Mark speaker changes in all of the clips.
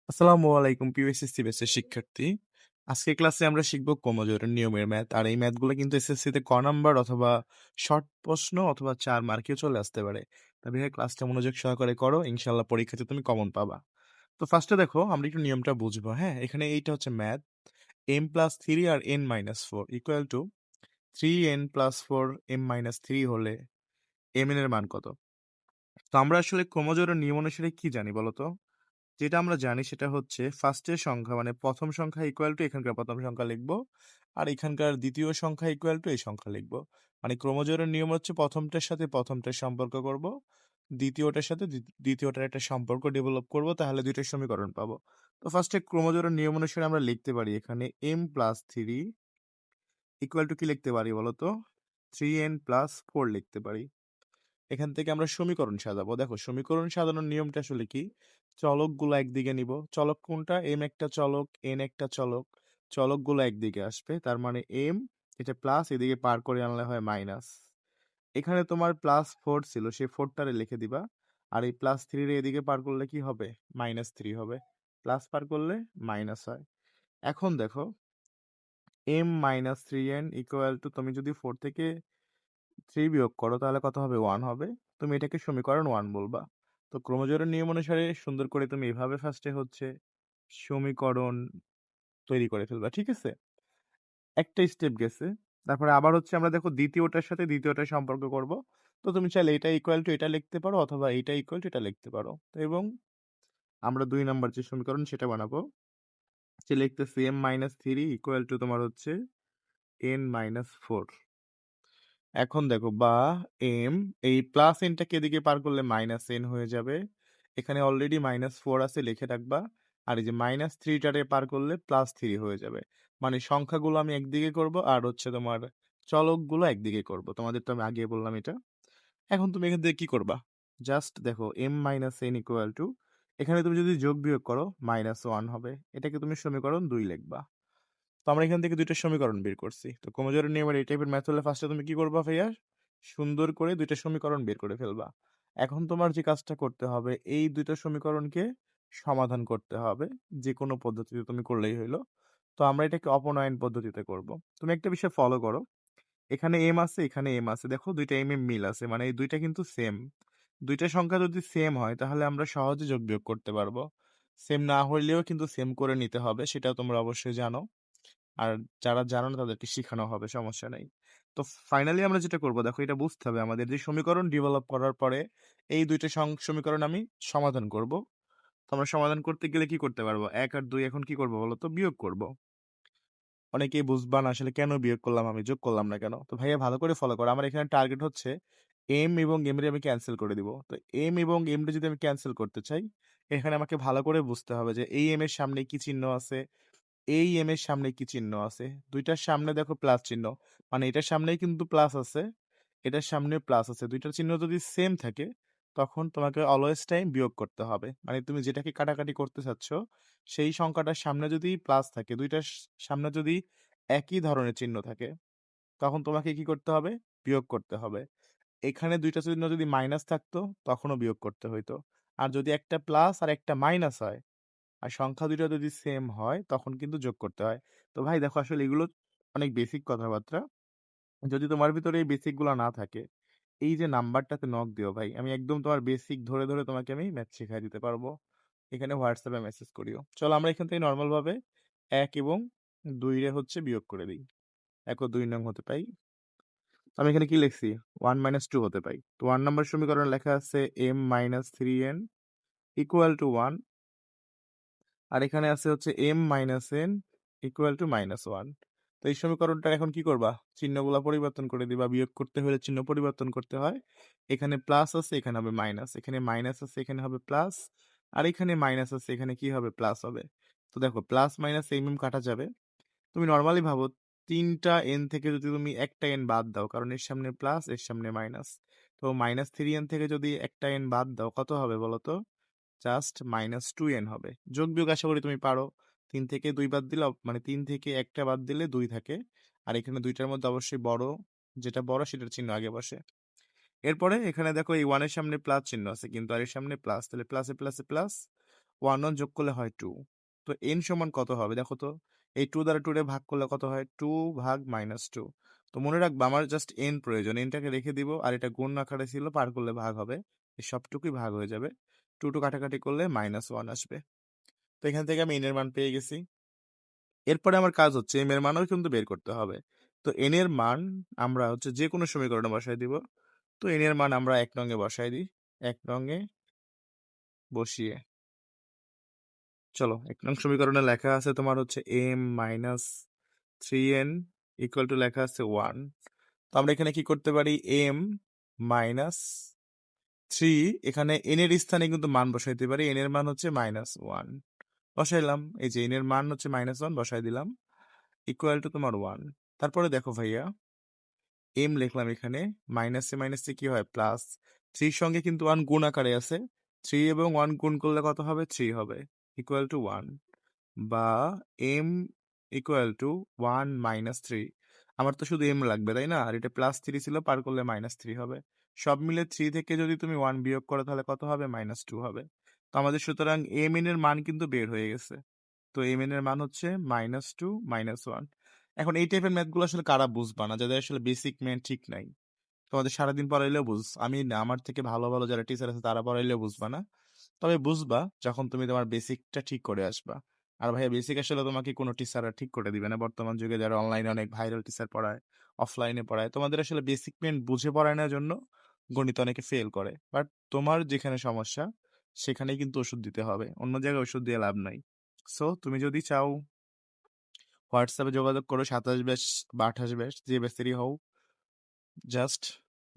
Speaker 1: আসসালামু আলাইকুম প্রিয় এসএসসি ব্যাচের শিক্ষার্থী। আজকের ক্লাসে আমরা শিখব ক্রোমোজোরের নিয়মের ম্যাথ। আর এই ম্যাথগুলো কিন্তু এসএসসিতে ক নাম্বার অথবা শর্ট প্রশ্ন অথবা ৪ মার্কেও চলে আসতে পারে। তবে হ্যাঁ, ক্লাসটা মনোযোগ সহকারে করো। ইনশাআল্লাহ পরীক্ষাতে তুমি কমন পাবা। তো ফার্স্টে দেখো আমরা একটু নিয়মটা বুঝবো, হ্যাঁ? এখানে এইটা হচ্ছে math m+3 R n-4 equal to 3n+4 m-3 হলে mn এর মান কত? তো আমরা আসলে ক্রোমোজোরের নিয়ম অনুসারে কি জানি বলো তো? যেটা আমরা জানি সেটা হচ্ছে ফার্স্টের সংখ্যা মানে প্রথম সংখ্যা ইকুয়াল টু এখানকার প্রথম সংখ্যা লিখবো আর এখানকার দ্বিতীয় সংখ্যা ইকুয়াল টু এই সংখ্যা লিখবো। মানে ক্রোমোজোরের নিয়ম হচ্ছে প্রথমটার সাথে প্রথমটার সম্পর্ক করব, দ্বিতীয়টার সাথে দ্বিতীয়টার একটা সম্পর্ক ডেভেলপ করব, তাহলে দুইটার সমীকরণ পাবো। তো ফার্স্টে ক্রোমোজোরের নিয়ম অনুসারে আমরা লিখতে পারি এখানে m+3 ইকুয়াল টু কি লিখতে পারি বলো তো? 3n+4 লিখতে পারি। এখান থেকে আমরা সমীকরণ সাজাবো। দেখো সমীকরণ সাজানোর নিয়মটা আসলে কি? চলকগুলো একদিকে নিব। চলক কোনটা? m একটা চলক, n একটা চলক। চলকগুলো একদিকে আসবে। তার মানে m এটা প্লাস এদিকে পার করে আনলে হয় মাইনাস। এখানে তোমার +4 ছিল, সেই 4 টারে লিখে দিবা। আর এই +3 রে এদিকে পার করলে কি হবে? -3 হবে। প্লাস পার করলে মাইনাস হয়। এখন দেখো m-3n ইকুয়াল টু তুমি যদি 4 থেকে 3 বিয়োগ করো তাহলে কত হবে? 1 হবে। তুমি এটাকে সমীকরণ 1 বলবা। তো ক্রোমোজোরের নিয়ম অনুসারে সুন্দর করে তুমি এভাবে ফার্স্টে হচ্ছে সমীকরণ তৈরি করে ফেলবা। ঠিক আছে? একটা স্টেপ গেছে। তারপরে আবার হচ্ছে আমরা দেখো দ্বিতীয়টার সাথে দ্বিতীয়টার সম্পর্ক করব। তো তুমি চাইলে এটা ইকুয়াল টু এটা লিখতে পারো অথবা এইটা ইকুয়াল টু এটা লিখতে পারো। তো এবং আমরা ২ নাম্বার যে সমীকরণ সেটা বানাবো। যে লিখতেছি m-3 ইকুয়াল টু তোমার হচ্ছে n-4। এখন দেখো বা এম এই প্লাস এনটাকে এদিকে পার করলে মাইনাস এন হয়ে যাবে। এখানে অলরেডি -4 আছে, লিখে রাখবা। আর এই যে -3টারে পার করলে +3 হয়ে যাবে। মানে সংখ্যাগুলো আমি একদিকে করব আর হচ্ছে তোমার চলকগুলো একদিকে করব। তোমাদের তো আমি আগে বললাম এটা। এখন তুমি এখান থেকে কি করবা? জাস্ট দেখো m-n ইকুয়াল টু এখানে তুমি যদি যোগ বিয়োগ করো -1 হবে। এটাকে তুমি সমীকরণ 2 লিখবা। তো আমরা এখান থেকে দুইটা সমীকরণ বের করছি। তো ক্রোমোজোরের নিয়মের এই টাইপের ম্যাথ হলে ফার্স্টে তুমি কি করবা ভাইয়া? সুন্দর করে দুইটা সমীকরণ বের করে ফেলবা। এখন তোমার যে কাজটা করতে হবে এই দুইটা সমীকরণকে সমাধান করতে হবে। যে কোনো পদ্ধতিতে তুমি করলেই হইলো। তো আমরা এটাকে অপনয়ন পদ্ধতিতে করব। তুমি একটা বিষয় ফলো করো। এখানে m আছে, এখানে m আছে। দেখো দুইটা m মিল আছে। মানে এই দুইটা কিন্তু সেম। দুইটা সংখ্যা যদি সেম হয় তাহলে আমরা সহজে যোগ বিয়োগ করতে পারবো। সেম না হইলেও কিন্তু সেম করে নিতে হবে, সেটাও তোমরা অবশ্যই জানো। আর যারা জানো না তাদেরকে শিখানো হবে, সমস্যা নেই। তো ফাইনালি আমরা যেটা করব দেখো এটা বুঝতে হবে আমাদের যে সমীকরণ ডেভেলপ করার পরে এই দুইটা সমীকরণ আমি সমাধান করব। তো আমরা সমাধান করতে গেলে কি করতে পারবো? ১ আর ২ এখন কি করব বলো তো? বিয়োগ করব। অনেকেই বুঝবা না আসলে কেন বিয়োগ করলাম আমি, যোগ করলাম না কেন। তো ভাইয়া ভালো করে ফলো করো। আমার এখানে টার্গেট হচ্ছে এম এবং এম রে আমি ক্যান্সেল করে দিব। তো এম এবং এম রে যদি আমি ক্যান্সেল করতে চাই, এখানে আমাকে ভালো করে বুঝতে হবে যে এই এম এর সামনে কি চিহ্ন আছে, এই এম এর সামনে কি চিহ্ন আছে। দুইটার সামনে দেখো প্লাস চিহ্ন, মানে এটার সামনেই কিন্তু প্লাস আছে, এটার সামনে প্লাস আছে। দুইটার চিহ্ন যদি সেম থাকে তখন তোমাকে অলওয়েজ টাইম বিয়োগ করতে হবে। মানে তুমি যেটাকে কাটাকাটি করতে চাচ্ছ সেই সংখ্যাটার সামনে যদি প্লাস থাকে, দুইটার সামনে যদি একই ধরনের চিহ্ন থাকে, তখন তোমাকে কি করতে হবে? বিয়োগ করতে হবে। এখানে দুইটা চিহ্ন যদি মাইনাস থাকতো তখনও বিয়োগ করতে হইতো। আর যদি একটা প্লাস আর একটা মাইনাস হয় আর সংখ্যা দুটো যদি সেম হয় তখন কিন্তু যোগ করতে হয়। তো ভাই দেখো আসলে এগুলো অনেক বেসিক কথাবার্তা। যদি তোমার ভিতরে এই বেসিক গুলা না থাকে, এই যে নাম্বারটাতে নক দিও ভাই, আমি একদম তোমার বেসিক ধরে ধরে তোমাকে আমি ম্যাথ শিখাই দিতে পারবো। এখানে হোয়াটসঅ্যাপে মেসেজ করিও। চলো আমরা এখান থেকে নর্মাল ভাবে ১ এবং ২ রে হচ্ছে বিয়োগ করে দিই। ১ ও ২ নং হতে পাই। আমি এখানে কি লিখছি? 1 - 2 হতে পাই। তো 1 নাম্বার সমীকরণে লেখা আছে m-3n ইকুয়াল টু 1। আর এখানে আছে হচ্ছে m-n ইকুয়াল টু -1। তো এই সমীকরণটা এখন কি করবা? চিহ্নগুলা পরিবর্তন করে দিবা। বিয়োগ করতে হলে চিহ্ন পরিবর্তন করতে হয়। এখানে প্লাস আছে, এখানে হবে মাইনাস। এখানে মাইনাস আছে, এখানে হবে প্লাস। আর এখানে মাইনাস আছে, এখানে কি হবে? প্লাস হবে। তো দেখো প্লাস মাইনাস কাটা যাবে। তুমি নরমালি ভাবো ৩টা n থেকে যদি তুমি একটা n বাদ দাও, কারণ এর সামনে প্লাস এর সামনে মাইনাস। তো -3n থেকে যদি একটা n বাদ দাও কত হবে বলো তো? জাস্ট -2n হবে। যোগ বিয়োগ আশা করি তুমি পারো। ৩ থেকে ২ বাদ দিলে মানে ৩ থেকে একটা বাদ দিলে ২ থাকে। আর এখানে ২টার মধ্যে অবশ্যই বড় যেটা বড় সেটার চিহ্ন আগে বসে। এরপরে এখানে দেখো এই 1 এর সামনে প্লাস চিহ্ন আছে কিন্তু আর এর সামনে প্লাস, তাহলে প্লাসে প্লাসে প্লাস, 1 1 যোগ করলে হয় 2। তো n সমান কত হবে দেখো তো? এই 2 দ্বারা 2 রে ভাগ করলে কত হয়? 2 ভাগ -2। তো মনে রাখবা আমার জাস্ট n প্রয়োজন। n-টাকে রেখে দিব আর এটা গুণ আকারে ছিল, পার করলে ভাগ হবে। এই সবটুকুই ভাগ হয়ে যাবে। 2 কাটাকাটি করলে -1 আসবে। তো এখান থেকে আমি n এর মান পেয়ে গেছি। এরপরে আমার কাজ হচ্ছে m এর মানও কিন্তু বের করতে হবে। তো n এর মান আমরা হচ্ছে যেকোনো সমীকরণে বসায় দিব। তো n এর মান আমরা 1 নং এ বসায় দিই। 1 নং এ বসিয়ে চলো 1 নং সমীকরণে লেখা আছে তোমার হচ্ছে m minus 3n equal to লেখা আছে 1। তো আমরা এখানে কি করতে পারি? m মাইনাস 3 এখানে n এর স্থানে কিন্তু মান বসাইতে পারি। n এর মান হচ্ছে -1 বসাইলাম। এই যে n এর মান হচ্ছে -1 বসাই দিলাম ইকুয়াল টু তোমার 1। তারপরে দেখো ভাইয়া m লিখলাম এখানে, মাইনাসে মাইনাসে কি হয় প্লাস, 3 সঙ্গে কিন্তু 1 গুণ আকারে আছে। 3 এবং 1 গুণ করলে কত হবে? 3 হবে ইকুয়াল টু 1, বা m ইকুয়াল টু 1 মাইনাস 3। আমার তো শুধু m লাগবে তাই না? আর এটা +3 ছিল, পার করলে -3 হবে। সব মিলে 3 থেকে যদি তুমি 1 বিয়োগ করো তাহলে কত হবে? -2 হবে। তো আমাদের সুতরাং mn এর মান কিন্তু বের হয়ে গেছে। তো mn এর মান হচ্ছে -2 -1। এখন এই টাইপের ম্যাথগুলো আসলে কারা বুঝবা না, যাদের আসলে বেসিক ম্যাথ ঠিক নাই। তোমাদের সারাদিন পড়াইলেও আমি না, আমার থেকে ভালো ভালো যারা টিচার আছে তারা পড়াইলেও বুঝবা না। তবে বুঝবা যখন তুমি তোমার বেসিকটা ঠিক করে আসবা। আর ভাইয়া বেসিক আসলে তোমাকে কোনো টিচাররা ঠিক করে দিবে না। বর্তমান যুগে যারা অনলাইনে অনেক ভাইরাল টিচার পড়ায়, অফলাইনে পড়ায়, তোমাদের আসলে বেসিক মেন বুঝে পড়ায় না জন্য গণিত অনেকে ফেল করে। বাট তোমার যেখানে সমস্যা সেখানেই কিন্তু ওষুধ দিতে হবে, অন্য জায়গায় ওষুধ দিয়ে লাভ নাই। সো তুমি যদি চাও হোয়াটসঅ্যাপে যোগাযোগ করো, 27 ব্যাচ বা 28 ব্যাচ, যে ব্যাচেরই হও, জাস্ট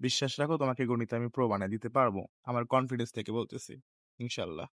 Speaker 1: বিশ্বাস রাখো, তোমাকে গণিতে আমি প্রো বানিয়ে দিতে পারবো। আমার কনফিডেন্স থেকে বলতেছি, ইনশাল্লাহ।